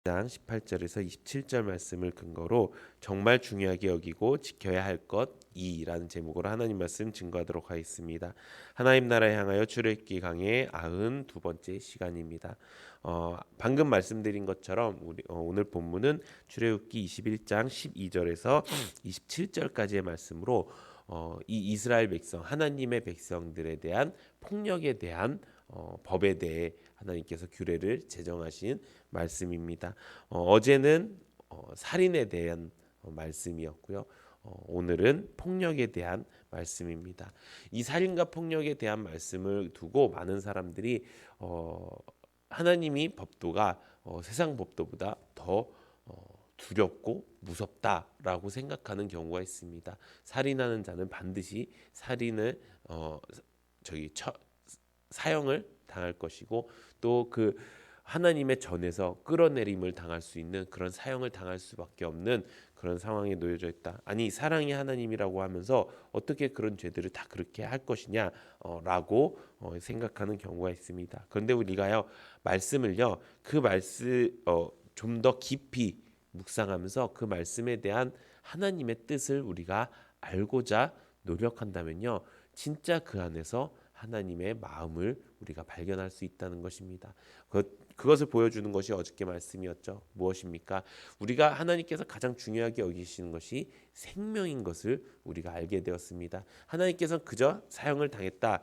장 18절에서 27절 말씀을 근거로 정말 중요하게 여기고 지켜야 할 것 2라는 제목으로 하나님 말씀 증거하도록 하겠습니다. 하나님 나라에 향하여 출애굽기 강의 92번째 시간입니다. 방금 말씀드린 것처럼 오늘 본문은 출애굽기 21장 12절에서 27절까지의 말씀으로 이 이스라엘 백성 하나님의 백성들에 대한 폭력에 대한 법에 대해 하나님께서 규례를 제정하신 말씀입니다. 어제는 살인에 대한 말씀이었고요. 오늘은 폭력에 대한 말씀입니다. 이 살인과 폭력에 대한 말씀을 두고 많은 사람들이 하나님이 법도가 세상 법도보다 더 두렵고 무섭다라고 생각하는 경우가 있습니다. 살인하는 자는 반드시 살인을 사형을 당할 것이고 또 그 하나님의 전에서 끌어내림을 당할 수 있는 그런 사형을 당할 수밖에 없는 그런 상황에 놓여져 있다. 아니 사랑이 하나님이라고 하면서 어떻게 그런 죄들을 다 그렇게 할 것이냐라고 생각하는 경우가 있습니다. 그런데 우리가요 말씀을요 그 말씀 좀 더 깊이 묵상하면서 그 말씀에 대한 하나님의 뜻을 우리가 알고자 노력한다면요 진짜 그 안에서 하나님의 마음을 우리가 발견할 수 있다는 것입니다. 그것을 보여주는 것이 어저께 말씀이었죠. 무엇입니까? 우리가 하나님께서 가장 중요하게 여기시는 것이 생명인 것을 우리가 알게 되었습니다. 하나님께서는 그저 사형을 당했다.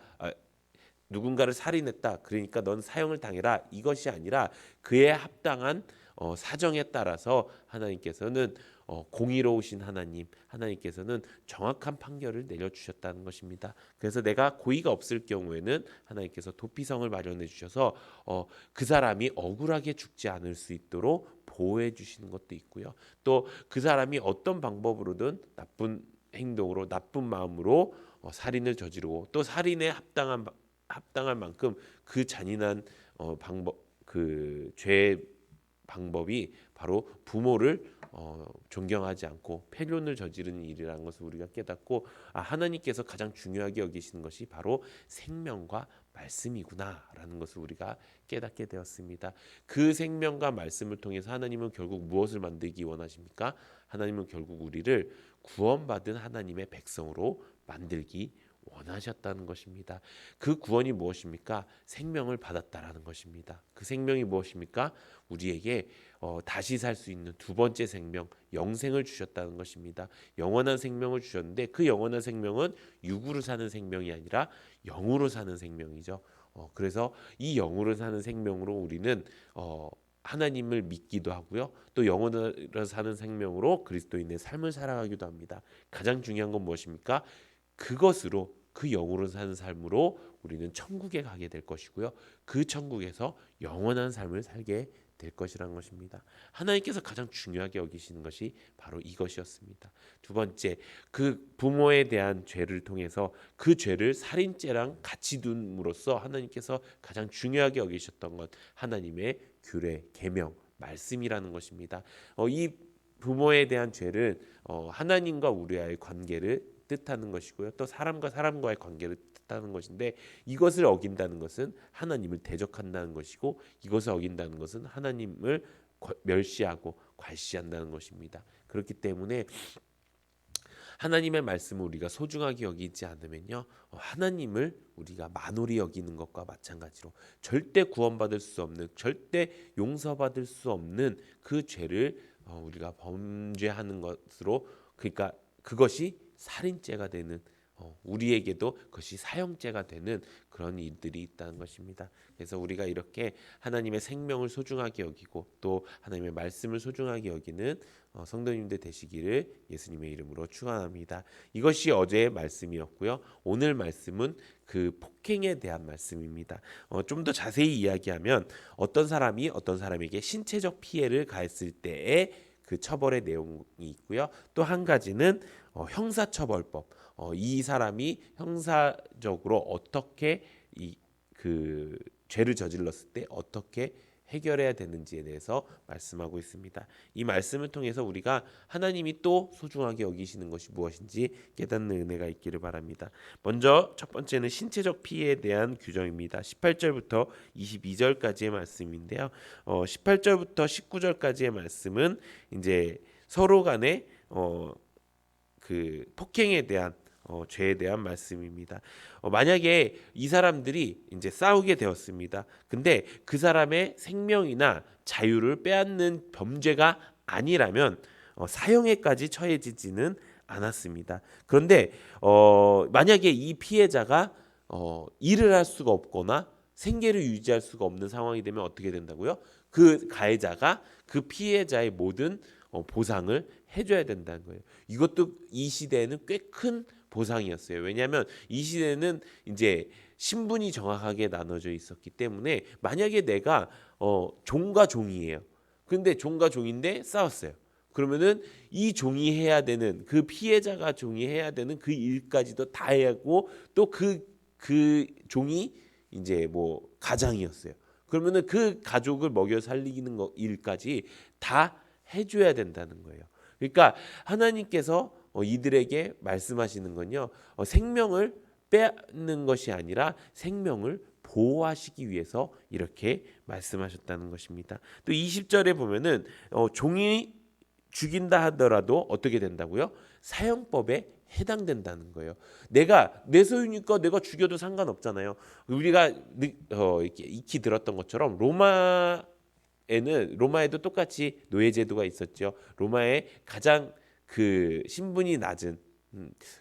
누군가를 살인했다. 그러니까 넌 사형을 당해라. 이것이 아니라 그에 합당한 사정에 따라서 하나님께서는 공의로우신 하나님께서는 정확한 판결을 내려주셨다는 것입니다. 그래서 내가 고의가 없을 경우에는 하나님께서 도피성을 마련해 주셔서 그 사람이 억울하게 죽지 않을 수 있도록 보호해 주시는 것도 있고요. 또 그 사람이 어떤 방법으로든 나쁜 행동으로 나쁜 마음으로 살인을 저지르고 또 살인에 합당한 만큼 그 잔인한 죄 방법이 바로 부모를 존경하지 않고 폐륜을 저지르는 일이라는 것을 우리가 깨닫고 하나님께서 가장 중요하게 여기시는 것이 바로 생명과 말씀이구나라는 것을 우리가 깨닫게 되었습니다. 그 생명과 말씀을 통해서 하나님은 결국 무엇을 만들기 원하십니까? 하나님은 결국 우리를 구원받은 하나님의 백성으로 만들기 원하셨다는 것입니다. 그 구원이 무엇입니까? 생명을 받았다라는 것입니다. 그 생명이 무엇입니까? 우리에게 다시 살 수 있는 두 번째 생명, 영생을 주셨다는 것입니다. 영원한 생명을 주셨는데 그 영원한 생명은 육으로 사는 생명이 아니라 영으로 사는 생명이죠. 그래서 이 영으로 사는 생명으로 우리는 하나님을 믿기도 하고요. 또 영원으로 사는 생명으로 그리스도인의 삶을 살아가기도 합니다. 가장 중요한 건 무엇입니까? 그것으로 그 영으로 사는 삶으로 우리는 천국에 가게 될 것이고요. 그 천국에서 영원한 삶을 살게 될 것이라는 것입니다. 하나님께서 가장 중요하게 여기시는 것이 바로 이것이었습니다. 두 번째, 그 부모에 대한 죄를 통해서 그 죄를 살인죄랑 같이 둔으로써 하나님께서 가장 중요하게 여기셨던 것 하나님의 규례, 계명, 말씀이라는 것입니다. 이 부모에 대한 죄를 하나님과 우리와의 관계를 뜻하는 것이고요. 또 사람과 사람과의 관계를 뜻하는 것인데 이것을 어긴다는 것은 하나님을 대적한다는 것이고 이것을 어긴다는 것은 하나님을 멸시하고 괄시한다는 것입니다. 그렇기 때문에 하나님의 말씀을 우리가 소중하게 여기지 않으면요 하나님을 우리가 만홀히 여기는 것과 마찬가지로 절대 구원받을 수 없는 절대 용서받을 수 없는 그 죄를 우리가 범죄하는 것으로 그러니까 그것이 살인죄가 되는 우리에게도 그것이 사형죄가 되는 그런 일들이 있다는 것입니다. 그래서 우리가 이렇게 하나님의 생명을 소중하게 여기고 또 하나님의 말씀을 소중하게 여기는 성도님들 되시기를 예수님의 이름으로 축원합니다. 이것이 어제의 말씀이었고요. 오늘 말씀은 그 폭행에 대한 말씀입니다. 좀 더 자세히 이야기하면 어떤 사람이 어떤 사람에게 신체적 피해를 가했을 때의 그 처벌의 내용이 있고요. 또 한 가지는 형사처벌법. 이 사람이 형사적으로 어떻게 그 죄를 저질렀을 때 어떻게 해결해야 되는지에 대해서 말씀하고 있습니다. 이 말씀을 통해서 우리가 하나님이 또 소중하게 여기시는 것이 무엇인지 깨닫는 은혜가 있기를 바랍니다. 먼저 첫 번째는 신체적 피해에 대한 규정입니다. 18절부터 22절까지의 말씀인데요. 18절부터 19절까지의 말씀은 이제 서로 간의 그 폭행에 대한 죄에 대한 말씀입니다. 만약에 이 사람들이 이제 싸우게 되었습니다. 근데 그 사람의 생명이나 자유를 빼앗는 범죄가 아니라면 사형에까지 처해지지는 않았습니다. 그런데 만약에 이 피해자가 일을 할 수가 없거나 생계를 유지할 수가 없는 상황이 되면 어떻게 된다고요? 그 가해자가 그 피해자의 모든 보상을 해줘야 된다는 거예요. 이것도 이 시대에는 꽤 큰 보상이었어요. 왜냐하면 이 시대는 이제 신분이 정확하게 나눠져 있었기 때문에 만약에 내가 종과 종이에요. 근데 종과 종인데 싸웠어요. 그러면은 이 종이 해야 되는 그 피해자가 종이 해야 되는 그 일까지도 다 해야 하고 또 그 종이 이제 뭐 가장이었어요. 그러면은 그 가족을 먹여 살리는 일까지 다 해줘야 된다는 거예요. 그러니까 하나님께서 이들에게 말씀하시는 건요, 생명을 빼앗는 것이 아니라 생명을 보호하시기 위해서 이렇게 말씀하셨다는 것입니다. 또 20절에 보면은 종이 죽인다 하더라도 어떻게 된다고요? 사형법에 해당된다는 거예요. 내가 내 소유니까 내가 죽여도 상관없잖아요. 우리가 이렇게 익히 들었던 것처럼 로마에도 똑같이 노예제도가 있었죠. 로마의 가장 그 신분이 낮은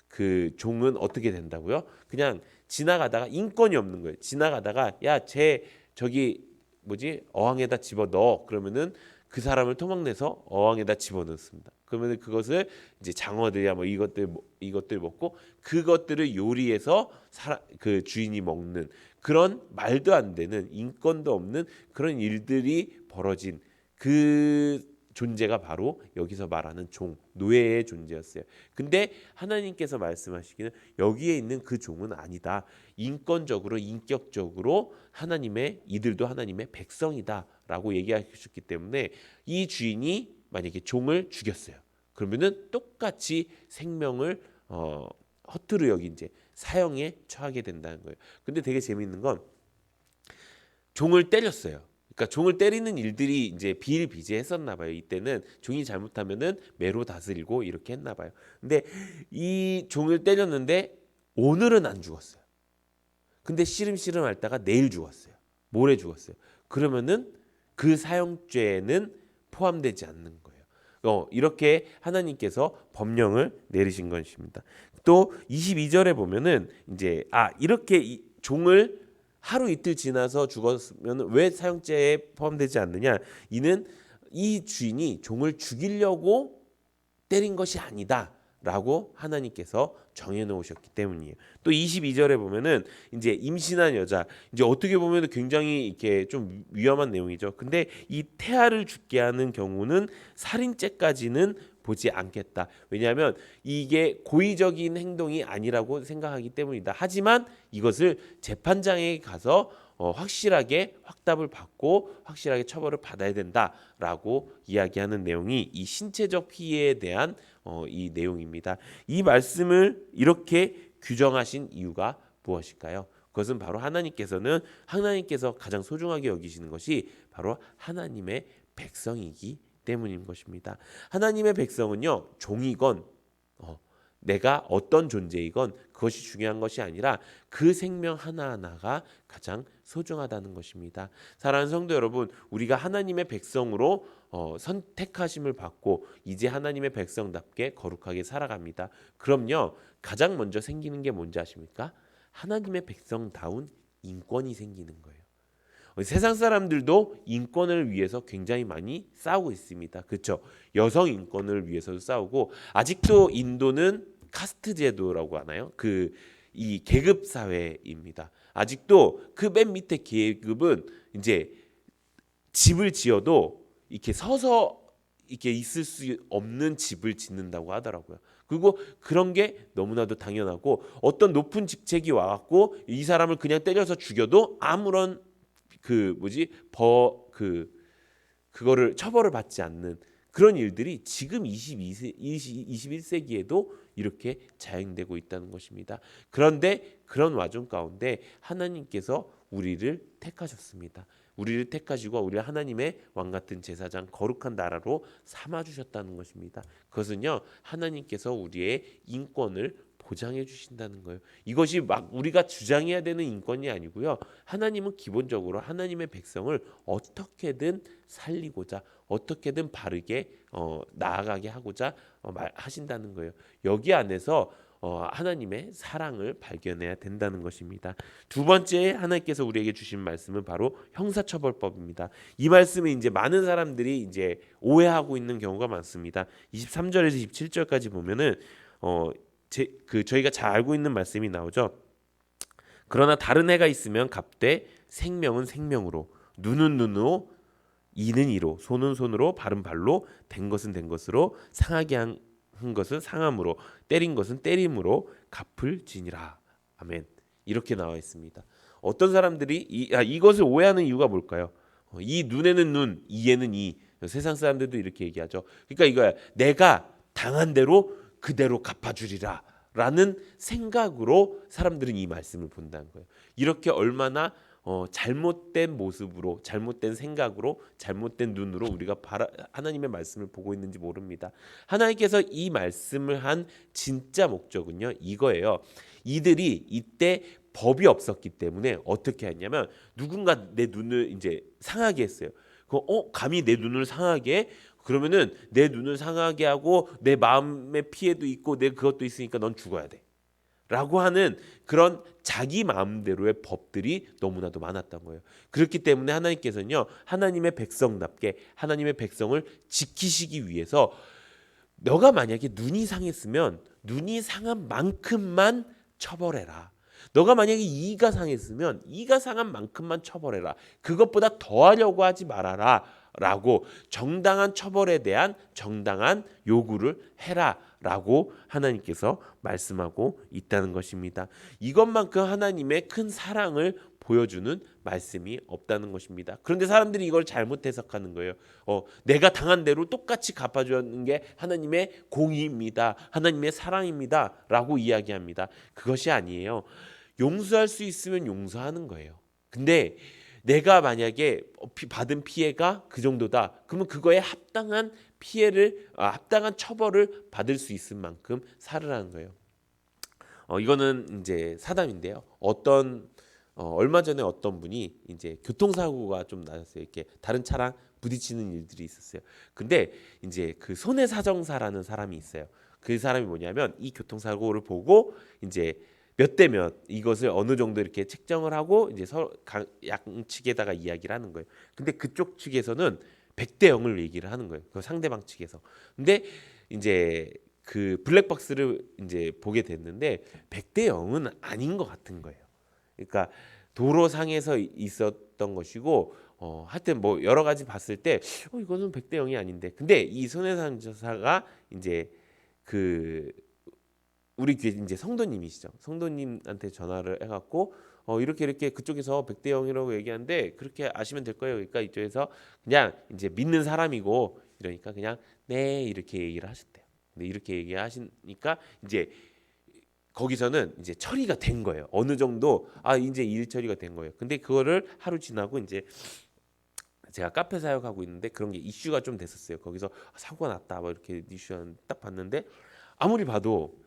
그 종은 어떻게 된다고요? 그냥 지나가다가 인권이 없는 거예요. 지나가다가 쟤 저기 어항에다 집어넣어. 그러면은 그 사람을 토막내서 어항에다 집어넣습니다. 그러면 그것을 이제 장어들이야 뭐 이것들 먹고 그것들을 요리해서 그 주인이 먹는 그런 말도 안 되는 인권도 없는 그런 일들이 벌어진 그 존재가 바로 여기서 말하는 종, 노예의 존재였어요. 근데 하나님께서 말씀하시기는 여기에 있는 그 종은 아니다. 인권적으로 인격적으로 이들도 하나님의 백성이다라고 얘기하셨기 때문에 이 주인이 만약에 종을 죽였어요. 그러면은 똑같이 생명을 허투루 여긴 이제 사형에 처하게 된다는 거예요. 근데 되게 재미있는 건 종을 때렸어요. 그러니까 종을 때리는 일들이 이제 비일비재했었나 봐요. 이때는 종이 잘못하면은 매로 다스리고 이렇게 했나 봐요. 근데 이 종을 때렸는데 오늘은 안 죽었어요. 근데 시름시름 앓다가 내일 죽었어요. 모레 죽었어요. 그러면은 그 사형죄에는 포함되지 않는 거예요. 이렇게 하나님께서 법령을 내리신 것입니다. 또 22절에 보면은 이제 이렇게 종을 하루 이틀 지나서 죽었으면 왜 사형죄에 포함되지 않느냐? 이는 이 주인이 종을 죽이려고 때린 것이 아니다라고 하나님께서 정해놓으셨기 때문이에요. 또 22절에 보면은 이제 임신한 여자, 이제 어떻게 보면 굉장히 이렇게 좀 위험한 내용이죠. 근데 이 태아를 죽게 하는 경우는 살인죄까지는 보지 않겠다. 왜냐하면 이게 고의적인 행동이 아니라고 생각하기 때문이다. 하지만 이것을 재판장에 가서 확실하게 확답을 받고 확실하게 처벌을 받아야 된다라고 이야기하는 내용이 이 신체적 피해에 대한 이 내용입니다. 이 말씀을 이렇게 규정하신 이유가 무엇일까요? 그것은 바로 하나님께서 가장 소중하게 여기시는 것이 바로 하나님의 백성이기 때문인 것입니다. 하나님의 백성은요, 종이건 내가 어떤 존재이건 그것이 중요한 것이 아니라 그 생명 하나하나가 가장 소중하다는 것입니다. 사랑하는 성도 여러분, 우리가 하나님의 백성으로 선택하심을 받고 이제 하나님의 백성답게 거룩하게 살아갑니다. 그럼요, 가장 먼저 생기는 게 뭔지 아십니까? 하나님의 백성다운 인권이 생기는 거예요. 세상 사람들도 인권을 위해서 굉장히 많이 싸우고 있습니다. 그렇죠? 여성 인권을 위해서도 싸우고 아직도 인도는 카스트 제도라고 하나요? 이 계급 사회입니다. 아직도 그 맨 밑에 계급은 이제 집을 지어도 이렇게 서서 이렇게 있을 수 없는 집을 짓는다고 하더라고요. 그리고 그런 게 너무나도 당연하고 어떤 높은 직책이 와갖고 이 사람을 그냥 때려서 죽여도 아무런 그거를 처벌을 받지 않는 그런 일들이 지금 21세기에도 이렇게 자행되고 있다는 것입니다. 그런데 그런 와중 가운데 하나님께서 우리를 택하셨습니다. 우리를 택하시고 우리를 하나님의 왕 같은 제사장 거룩한 나라로 삼아 주셨다는 것입니다. 그것은요, 하나님께서 우리의 인권을 보장해 주신다는 거예요. 이것이 막 우리가 주장해야 되는 인권이 아니고요. 하나님은 기본적으로 하나님의 백성을 어떻게든 살리고자 어떻게든 바르게 나아가게 하고자 하신다는 거예요. 여기 안에서 하나님의 사랑을 발견해야 된다는 것입니다. 두 번째 하나님께서 우리에게 주신 말씀은 바로 형사처벌법입니다. 이 말씀은 이제 많은 사람들이 이제 오해하고 있는 경우가 많습니다. 23절에서 27절까지 보면은 저희가 잘 알고 있는 말씀이 나오죠. 그러나 다른 해가 있으면 값되 생명은 생명으로, 눈은 눈으로, 이는 이로, 손은 손으로, 발은 발로, 된 것은 된 것으로, 상하게 한 것은 상함으로, 때린 것은 때림으로 갚을 지니라. 아멘. 이렇게 나와 있습니다. 어떤 사람들이 이것을 오해하는 이유가 뭘까요? 이 눈에는 눈, 이에는 이. 세상 사람들도 이렇게 얘기하죠. 그러니까 이거야. 내가 당한 대로 그대로 갚아주리라 라는 생각으로 사람들은 이 말씀을 본다는 거예요. 이렇게 얼마나 잘못된 모습으로, 잘못된 생각으로, 잘못된 눈으로 우리가 하나님의 말씀을 보고 있는지 모릅니다. 하나님께서 이 말씀을 한 진짜 목적은요, 이거예요. 이들이 이때 법이 없었기 때문에 어떻게 했냐면 누군가 내 눈을 이제 상하게 했어요. 감히 내 눈을 상하게 해? 그러면은 내 눈을 상하게 하고 내 마음의 피해도 있고 내 그것도 있으니까 넌 죽어야 돼 라고 하는 그런 자기 마음대로의 법들이 너무나도 많았던 거예요. 그렇기 때문에 하나님께서는요, 하나님의 백성답게 하나님의 백성을 지키시기 위해서 너가 만약에 눈이 상했으면 눈이 상한 만큼만 처벌해라. 너가 만약에 이가 상했으면 이가 상한 만큼만 처벌해라. 그것보다 더하려고 하지 말아라 라고 정당한 처벌에 대한 정당한 요구를 해라 라고 하나님께서 말씀하고 있다는 것입니다. 이것만큼 하나님의 큰 사랑을 보여주는 말씀이 없다는 것입니다. 그런데 사람들이 이걸 잘못 해석하는 거예요. 내가 당한 대로 똑같이 갚아주는 게 하나님의 공의입니다. 하나님의 사랑입니다 라고 이야기합니다. 그것이 아니에요. 용서할 수 있으면 용서하는 거예요. 근데 내가 만약에 받은 피해가 그 정도다. 그러면 그거에 합당한 합당한 처벌을 받을 수 있을 만큼 살으라는 거예요. 이거는 이제 사담인데요. 얼마 전에 어떤 분이 이제 교통사고가 좀 나셨어요. 이렇게 다른 차랑 부딪히는 일들이 있었어요. 근데 이제 그 손해사정사라는 사람이 있어요. 그 사람이 뭐냐면 이 교통사고를 보고 이제 몇 대 몇 이것을 어느 정도 이렇게 책정을 하고 이제 서로 양측에다가 이야기를 하는 거예요. 근데 그쪽 측에서는 100대 0을 얘기를 하는 거예요. 그 상대방 측에서. 근데 이제 그 블랙박스를 이제 보게 됐는데 100대 0은 아닌 것 같은 거예요. 그러니까 도로상에서 있었던 것이고 하여튼 뭐 여러 가지 봤을 때 이거는 100대 0이 아닌데. 근데 이 손해상조사가 이제 우리 교회 이제 성도님이시죠. 성도님한테 전화를 해갖고 이렇게 그쪽에서 100대 0이라고 얘기하는데 그렇게 아시면 될 거예요. 그러니까 이쪽에서 그냥 이제 믿는 사람이고 이러니까 그냥 네 이렇게 얘기를 하셨대요. 근데 이렇게 얘기하시니까 이제 거기서는 이제 처리가 된 거예요. 어느 정도 이제 일 처리가 된 거예요. 근데 그거를 하루 지나고 이제 제가 카페 사역하고 있는데 그런 게 이슈가 좀 됐었어요. 거기서 사고가 났다 뭐 이렇게 이슈는 딱 봤는데 아무리 봐도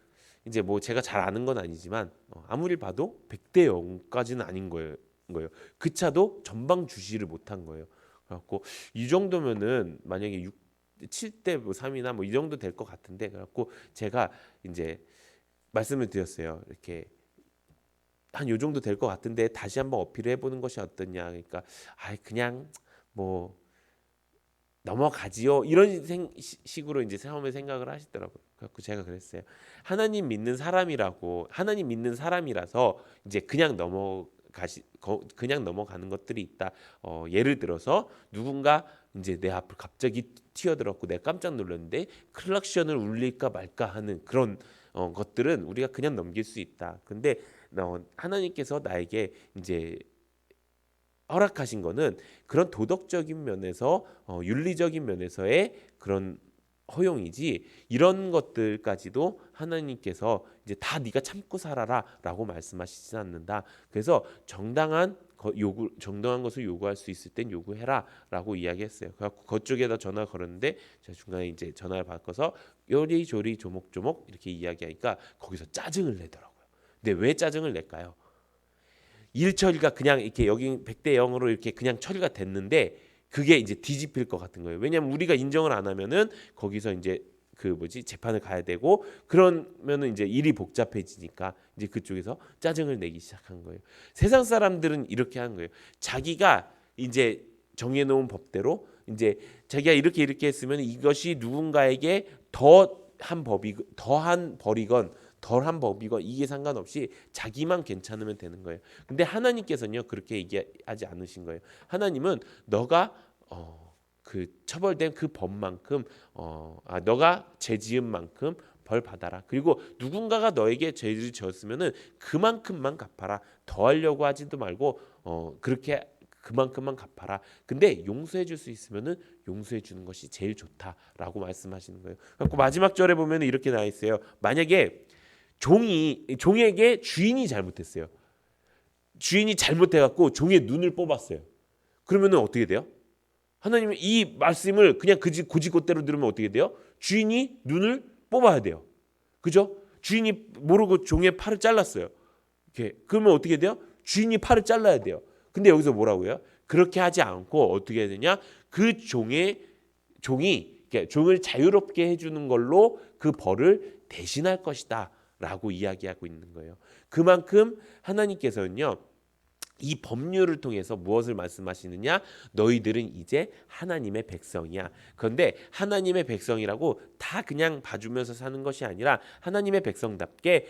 이제 뭐 제가 잘 아는 건 아니지만 아무리 봐도 100대 0까지는 아닌 거예요. 그 차도 전방 주시를 못한 거예요. 그래갖고 이 정도면은 만약에 7대 3이나 뭐 이 정도 될 것 같은데 그래갖고 제가 이제 말씀을 드렸어요. 이렇게 한 요 정도 될 것 같은데 다시 한번 어필을 해보는 것이 어떠냐. 그러니까 그냥 뭐 넘어가지요. 이런 식으로 이제 처음에 생각을 하시더라고요. 그래서 제가 그랬어요. 하나님 믿는 사람이라서 이제 그냥 넘어가는 것들이 있다. 예를 들어서 누군가 이제 내 앞을 갑자기 튀어들었고 내가 깜짝 놀랐는데 클락션을 울릴까 말까 하는 그런 것들은 우리가 그냥 넘길 수 있다. 근데 하나님께서 나에게 이제 허락하신 거는 그런 도덕적인 면에서 윤리적인 면에서의 그런 허용이지 이런 것들까지도 하나님께서 이제 다 네가 참고 살아라라고 말씀하시지 않는다. 그래서 정당한 것을 요구할 수 있을 땐 요구해라라고 이야기했어요. 그래서 그쪽에다 전화 걸었는데 제가 중간에 이제 전화를 바꿔서 요리조리 조목조목 이렇게 이야기하니까 거기서 짜증을 내더라고요. 근데 왜 짜증을 낼까요? 일 처리가 그냥 이렇게 여기 100대 0으로 이렇게 그냥 처리가 됐는데 그게 이제 뒤집힐 것 같은 거예요. 왜냐하면 우리가 인정을 안 하면은 거기서 이제 재판을 가야 되고 그러면은 이제 일이 복잡해지니까 이제 그쪽에서 짜증을 내기 시작한 거예요. 세상 사람들은 이렇게 하는 거예요. 자기가 이제 정해놓은 법대로 이제 자기가 이렇게 했으면 이것이 누군가에게 더한 벌이건 덜한 법이건 이게 상관없이 자기만 괜찮으면 되는 거예요. 근데 하나님께서는요 그렇게 얘기하지 않으신 거예요. 하나님은 너가 그 처벌된 그 법만큼 너가 죄 지은 만큼 벌 받아라. 그리고 누군가가 너에게 죄를 지었으면은 그만큼만 갚아라. 더 하려고 하지도 말고 그렇게 그만큼만 갚아라. 근데 용서해 줄 수 있으면은 용서해 주는 것이 제일 좋다라고 말씀하시는 거예요. 그래서 마지막 절에 보면 이렇게 나와 있어요. 만약에 종에게 주인이 잘못했어요. 주인이 잘못해갖고 종의 눈을 뽑았어요. 그러면은 어떻게 돼요? 하나님은 이 말씀을 그냥 고지고대로 들으면 어떻게 돼요? 주인이 눈을 뽑아야 돼요. 그죠? 주인이 모르고 종의 팔을 잘랐어요. 이렇게 그러면 어떻게 돼요? 주인이 팔을 잘라야 돼요. 근데 여기서 뭐라고요? 그렇게 하지 않고 어떻게 해야 되냐? 그 종이 종을 자유롭게 해주는 걸로 그 벌을 대신할 것이다라고 이야기하고 있는 거예요. 그만큼 하나님께서는요. 이 법률을 통해서 무엇을 말씀하시느냐? 너희들은 이제 하나님의 백성이야. 그런데 하나님의 백성이라고 다 그냥 봐주면서 사는 것이 아니라 하나님의 백성답게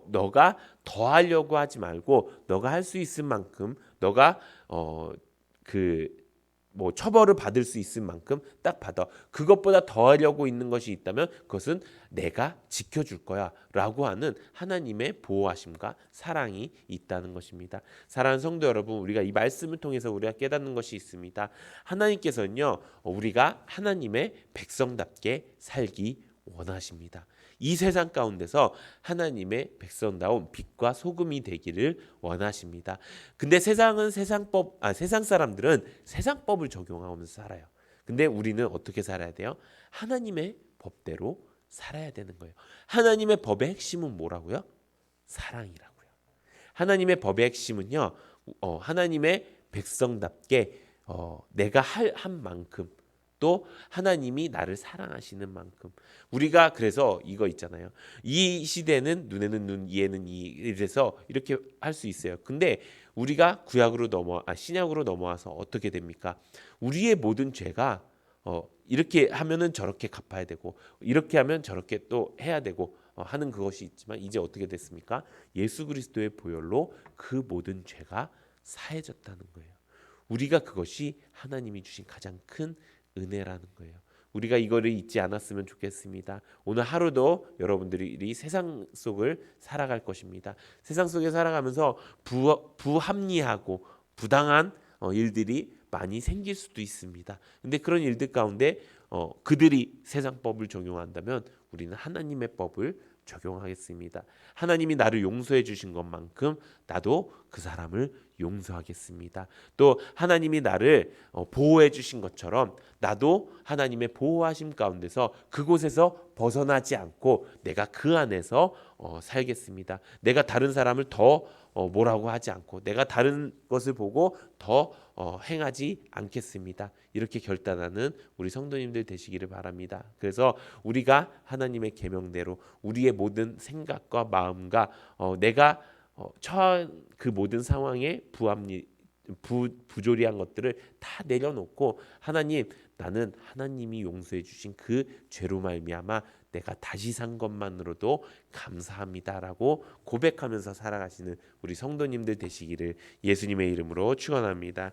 너가 더 하려고 하지 말고 너가 할 수 있을 만큼 너가 처벌을 받을 수 있을 만큼 딱 받아. 그것보다 더 하려고 있는 것이 있다면 그것은 내가 지켜줄 거야 라고 하는 하나님의 보호하심과 사랑이 있다는 것입니다. 사랑하는 성도 여러분, 우리가 이 말씀을 통해서 우리가 깨닫는 것이 있습니다. 하나님께서는요 우리가 하나님의 백성답게 살기 원하십니다. 이 세상 가운데서 하나님의 백성다운 빛과 소금이 되기를 원하십니다. 근데 세상 사람들은 세상법을 적용하면서 살아요. 근데 우리는 어떻게 살아야 돼요? 하나님의 법대로 살아야 되는 거예요. 하나님의 법의 핵심은 뭐라고요? 사랑이라고요. 하나님의 법의 핵심은요, 하나님의 백성답게 내가 한 만큼 또 하나님이 나를 사랑하시는 만큼 우리가 그래서 이거 있잖아요. 이 시대는 눈에는 눈, 이에는 이 이래서 이렇게 할 수 있어요. 근데 우리가 신약으로 넘어와서 어떻게 됩니까? 우리의 모든 죄가 이렇게 하면은 저렇게 갚아야 되고 이렇게 하면 저렇게 또 해야 되고 하는 그것이 있지만 이제 어떻게 됐습니까? 예수 그리스도의 보혈로 그 모든 죄가 사해졌다는 거예요. 우리가 그것이 하나님이 주신 가장 큰 은혜라는 거예요. 우리가 이거를 잊지 않았으면 좋겠습니다. 오늘 하루도 여러분들이 세상 속을 살아갈 것입니다. 세상 속에 살아가면서 부합리하고 부당한 일들이 많이 생길 수도 있습니다. 근데 그런 일들 가운데 그들이 세상법을 적용한다면 우리는 하나님의 법을 적용하겠습니다. 하나님이 나를 용서해 주신 것만큼 나도 그 사람을 용서하겠습니다. 또 하나님이 나를 보호해 주신 것처럼 나도 하나님의 보호하심 가운데서 그곳에서 벗어나지 않고 내가 그 안에서 살겠습니다. 내가 다른 사람을 더 뭐라고 하지 않고 내가 다른 것을 보고 더 행하지 않겠습니다. 이렇게 결단하는 우리 성도님들 되시기를 바랍니다. 그래서 우리가 하나님의 계명대로 우리의 모든 생각과 마음과 내가 처한 그 모든 상황에 부조리한 것들을 다 내려놓고 하나님, 나는 하나님이 용서해 주신 그 죄로 말미암아 내가 다시 산 것만으로도 감사합니다라고 고백하면서 살아가시는 우리 성도님들 되시기를 예수님의 이름으로 축원합니다.